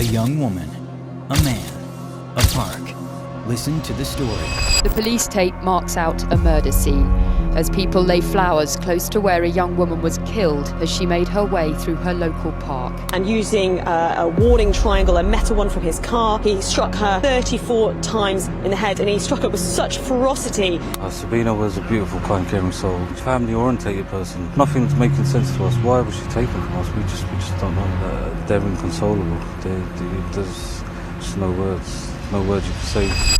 A young woman, a man, a park. Listen to the story. The police tape marks out a murder scene as people lay flowers close to where a young woman was killed as she made her way through her local park. And using a warning triangle, a metal one from his car, he struck her 34 times in the head, and he struck her with such ferocity. Sabina was a beautiful, kind, caring soul. Family-orientated person. Nothing's making sense to us. Why was she taken from us? We just don't know. They're inconsolable. There's just no words you can say.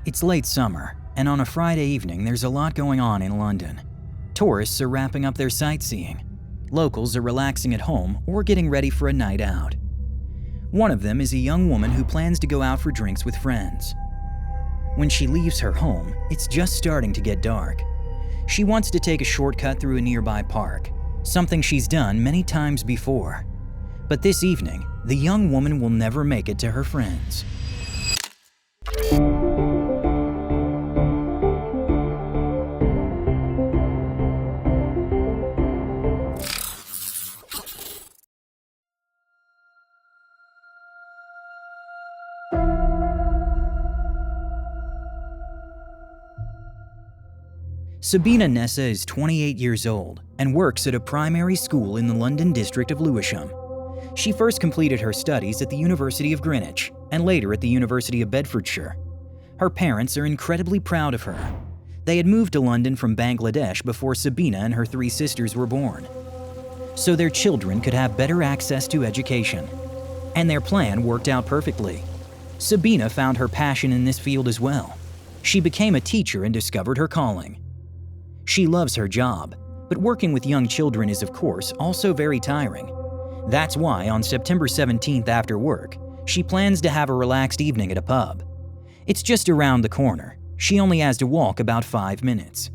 It's late summer, and on a Friday evening there's a lot going on in London. Tourists are wrapping up their sightseeing. Locals are relaxing at home or getting ready for a night out. One of them is a young woman who plans to go out for drinks with friends. When she leaves her home, it's just starting to get dark. She wants to take a shortcut through a nearby park, something she's done many times before. But this evening, the young woman will never make it to her friends. Sabina Nessa is 28 years old and works at a primary school in the London district of Lewisham. She first completed her studies at the University of Greenwich and later at the University of Bedfordshire. Her parents are incredibly proud of her. They had moved to London from Bangladesh before Sabina and her 3 sisters were born, so their children could have better access to education. And their plan worked out perfectly. Sabina found her passion in this field as well. She became a teacher and discovered her calling. She loves her job, but working with young children is, of course, also very tiring. That's why on September 17th after work, she plans to have a relaxed evening at a pub. It's just around the corner. She only has to walk about 5 minutes.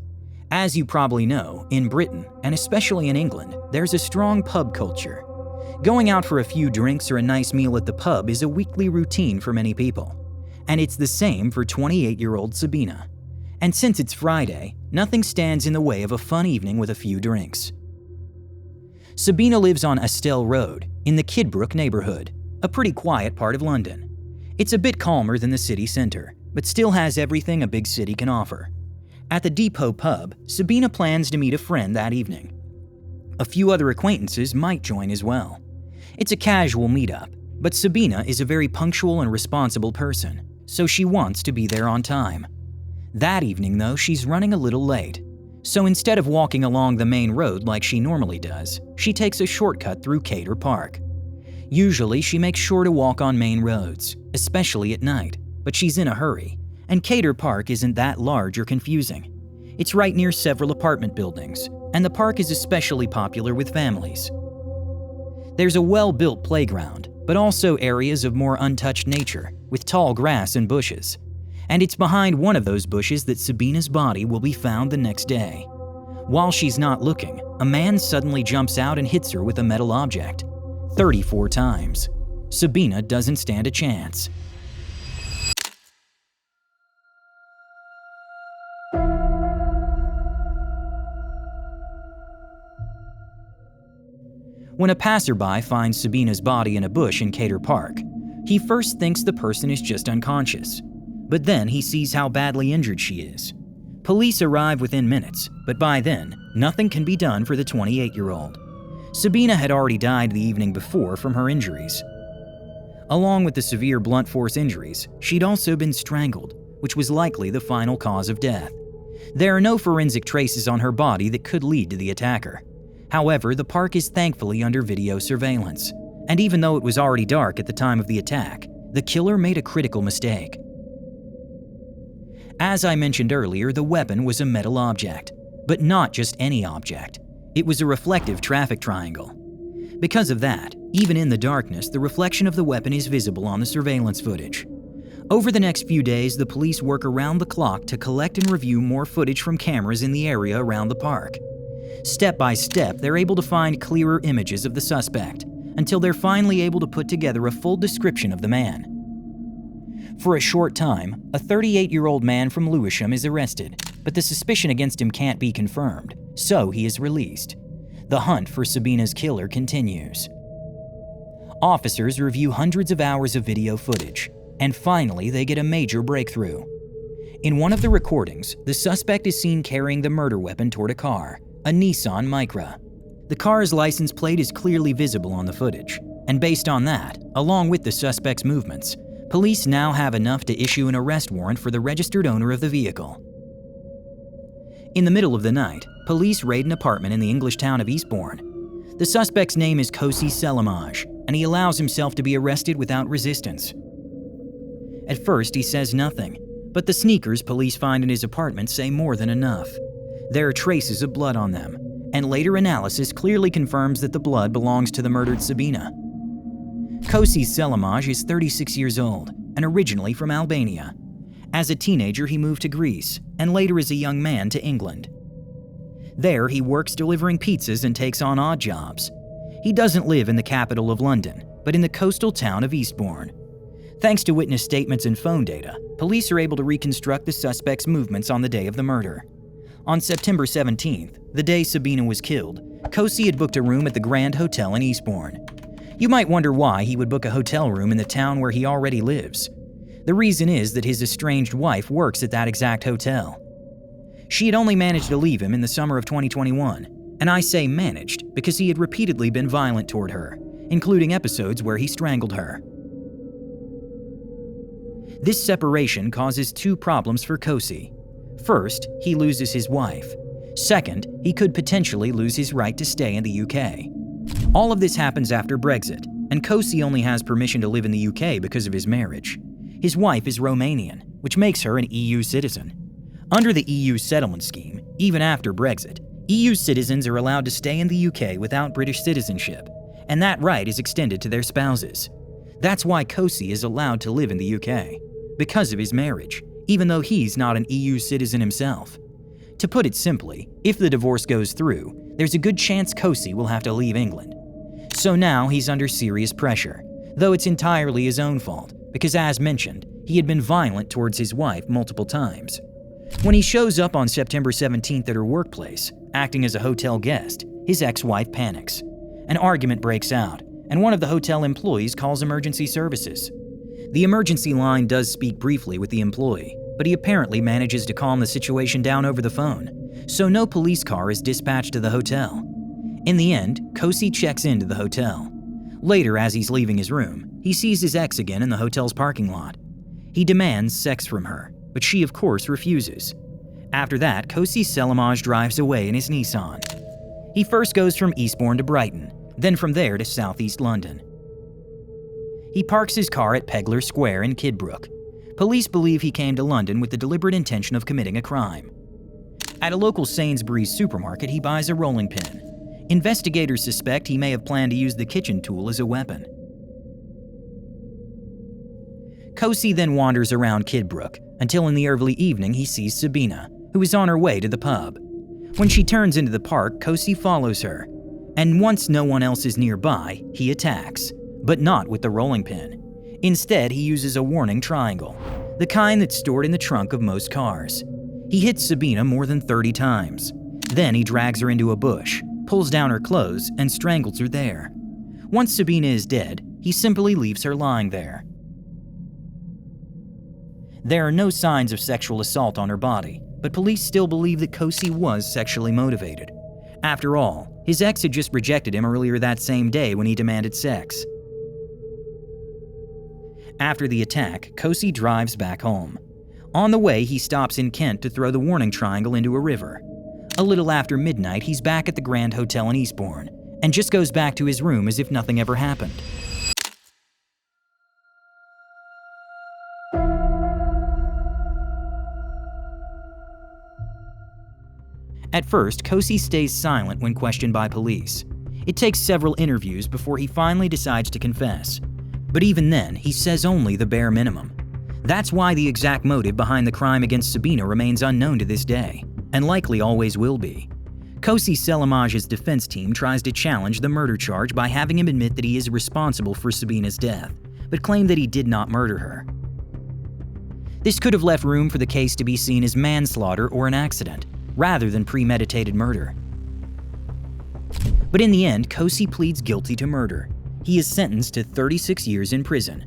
As you probably know, in Britain, and especially in England, there's a strong pub culture. Going out for a few drinks or a nice meal at the pub is a weekly routine for many people. And it's the same for 28-year-old Sabina. And since it's Friday, nothing stands in the way of a fun evening with a few drinks. Sabina lives on Estelle Road in the Kidbrooke neighborhood, a pretty quiet part of London. It's a bit calmer than the city center, but still has everything a big city can offer. At the Depot pub, Sabina plans to meet a friend that evening. A few other acquaintances might join as well. It's a casual meetup, but Sabina is a very punctual and responsible person, so she wants to be there on time. That evening, though, she's running a little late. So instead of walking along the main road like she normally does, she takes a shortcut through Cater Park. Usually, she makes sure to walk on main roads, especially at night, but she's in a hurry, and Cater Park isn't that large or confusing. It's right near several apartment buildings, and the park is especially popular with families. There's a well-built playground, but also areas of more untouched nature, with tall grass and bushes. And it's behind one of those bushes that Sabina's body will be found the next day. While she's not looking, a man suddenly jumps out and hits her with a metal object. 34 times. Sabina doesn't stand a chance. When a passerby finds Sabina's body in a bush in Cater Park, he first thinks the person is just unconscious. But then he sees how badly injured she is. Police arrive within minutes, but by then, nothing can be done for the 28-year-old. Sabina had already died the evening before from her injuries. Along with the severe blunt force injuries, she'd also been strangled, which was likely the final cause of death. There are no forensic traces on her body that could lead to the attacker. However, the park is thankfully under video surveillance, and even though it was already dark at the time of the attack, the killer made a critical mistake. As I mentioned earlier, the weapon was a metal object, but not just any object. It was a reflective traffic triangle. Because of that, even in the darkness, the reflection of the weapon is visible on the surveillance footage. Over the next few days, the police work around the clock to collect and review more footage from cameras in the area around the park. Step by step, they're able to find clearer images of the suspect, until they're finally able to put together a full description of the man. For a short time, a 38-year-old man from Lewisham is arrested, but the suspicion against him can't be confirmed, so he is released. The hunt for Sabina's killer continues. Officers review hundreds of hours of video footage, and finally they get a major breakthrough. In one of the recordings, the suspect is seen carrying the murder weapon toward a car, a Nissan Micra. The car's license plate is clearly visible on the footage, and based on that, along with the suspect's movements, police now have enough to issue an arrest warrant for the registered owner of the vehicle. In the middle of the night, police raid an apartment in the English town of Eastbourne. The suspect's name is Kosi Selimaj, and he allows himself to be arrested without resistance. At first, he says nothing, but the sneakers police find in his apartment say more than enough. There are traces of blood on them, and later analysis clearly confirms that the blood belongs to the murdered Sabina. Kosi Selimaj is 36 years old and originally from Albania. As a teenager, he moved to Greece, and later as a young man to England. There, he works delivering pizzas and takes on odd jobs. He doesn't live in the capital of London, but in the coastal town of Eastbourne. Thanks to witness statements and phone data, police are able to reconstruct the suspect's movements on the day of the murder. On September 17th, the day Sabina was killed, Kosi had booked a room at the Grand Hotel in Eastbourne. You might wonder why he would book a hotel room in the town where he already lives. The reason is that his estranged wife works at that exact hotel. She had only managed to leave him in the summer of 2021, and I say managed because he had repeatedly been violent toward her, including episodes where he strangled her. This separation causes two problems for Kosi. First, he loses his wife. Second, he could potentially lose his right to stay in the UK. All of this happens after Brexit, and Kosi only has permission to live in the UK because of his marriage. His wife is Romanian, which makes her an EU citizen. Under the EU settlement scheme, even after Brexit, EU citizens are allowed to stay in the UK without British citizenship, and that right is extended to their spouses. That's why Kosi is allowed to live in the UK, because of his marriage, even though he's not an EU citizen himself. To put it simply, if the divorce goes through, there's a good chance Kosi will have to leave England. So now he's under serious pressure, though it's entirely his own fault, because as mentioned, he had been violent towards his wife multiple times. When he shows up on September 17th at her workplace, acting as a hotel guest, his ex-wife panics. An argument breaks out, and one of the hotel employees calls emergency services. The emergency line does speak briefly with the employee, but he apparently manages to calm the situation down over the phone, so no police car is dispatched to the hotel. In the end, Kosi checks into the hotel. Later, as he's leaving his room, he sees his ex again in the hotel's parking lot. He demands sex from her, but she of course refuses. After that, Kosi Selimaj drives away in his Nissan. He first goes from Eastbourne to Brighton, then from there to southeast London. He parks his car at Pegler Square in Kidbrooke. Police believe he came to London with the deliberate intention of committing a crime. At a local Sainsbury's supermarket, he buys a rolling pin. Investigators suspect he may have planned to use the kitchen tool as a weapon. Kosi then wanders around Kidbrooke until in the early evening he sees Sabina, who is on her way to the pub. When she turns into the park, Kosi follows her, and once no one else is nearby, he attacks, but not with the rolling pin. Instead, he uses a warning triangle, the kind that's stored in the trunk of most cars. He hits Sabina more than 30 times. Then he drags her into a bush, pulls down her clothes, and strangles her there. Once Sabina is dead, he simply leaves her lying there. There are no signs of sexual assault on her body, but police still believe that Kosi was sexually motivated. After all, his ex had just rejected him earlier that same day when he demanded sex. After the attack, Kosi drives back home. On the way, he stops in Kent to throw the warning triangle into a river. A little after midnight, he's back at the Grand Hotel in Eastbourne, and just goes back to his room as if nothing ever happened. At first, Kosi stays silent when questioned by police. It takes several interviews before he finally decides to confess. But even then, he says only the bare minimum. That's why the exact motive behind the crime against Sabina remains unknown to this day, and likely always will be. Kosi Selimaj's defense team tries to challenge the murder charge by having him admit that he is responsible for Sabina's death, but claim that he did not murder her. This could have left room for the case to be seen as manslaughter or an accident, rather than premeditated murder. But in the end, Kosi pleads guilty to murder. He is sentenced to 36 years in prison.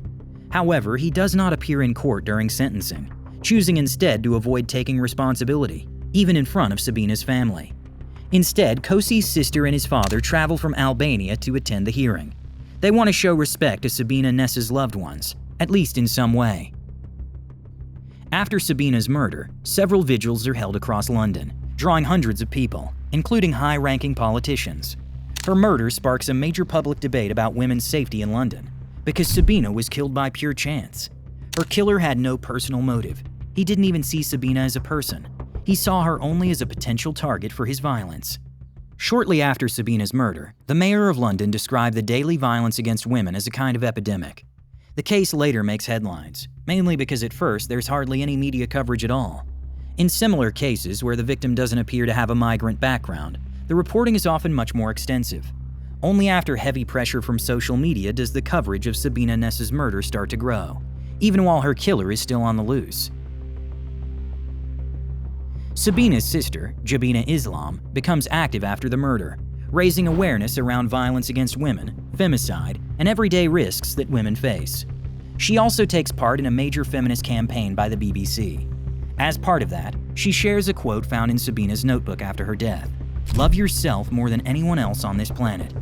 However, he does not appear in court during sentencing, choosing instead to avoid taking responsibility, even in front of Sabina's family. Instead, Kosi's sister and his father travel from Albania to attend the hearing. They want to show respect to Sabina and Nessa's loved ones, at least in some way. After Sabina's murder, several vigils are held across London, drawing hundreds of people, including high-ranking politicians. Her murder sparks a major public debate about women's safety in London, because Sabina was killed by pure chance. Her killer had no personal motive. He didn't even see Sabina as a person. He saw her only as a potential target for his violence. Shortly after Sabina's murder, the mayor of London described the daily violence against women as a kind of epidemic. The case later makes headlines, mainly because at first there's hardly any media coverage at all. In similar cases where the victim doesn't appear to have a migrant background, the reporting is often much more extensive. Only after heavy pressure from social media does the coverage of Sabina and Nessa's murder start to grow, even while her killer is still on the loose. Sabina's sister, Jabina Islam, becomes active after the murder, raising awareness around violence against women, femicide, and everyday risks that women face. She also takes part in a major feminist campaign by the BBC. As part of that, she shares a quote found in Sabina's notebook after her death: "Love yourself more than anyone else on this planet."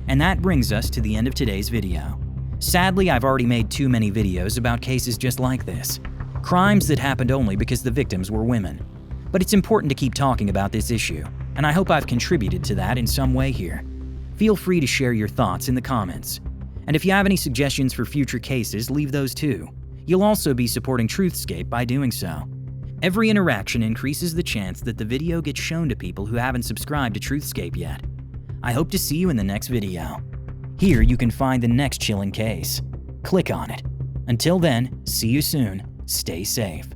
And that brings us to the end of today's video. Sadly, I've already made too many videos about cases just like this. Crimes that happened only because the victims were women. But it's important to keep talking about this issue, and I hope I've contributed to that in some way here. Feel free to share your thoughts in the comments. And if you have any suggestions for future cases, leave those too. You'll also be supporting Truthscape by doing so. Every interaction increases the chance that the video gets shown to people who haven't subscribed to Truthscape yet. I hope to see you in the next video. Here you can find the next chilling case. Click on it. Until then, see you soon. Stay safe.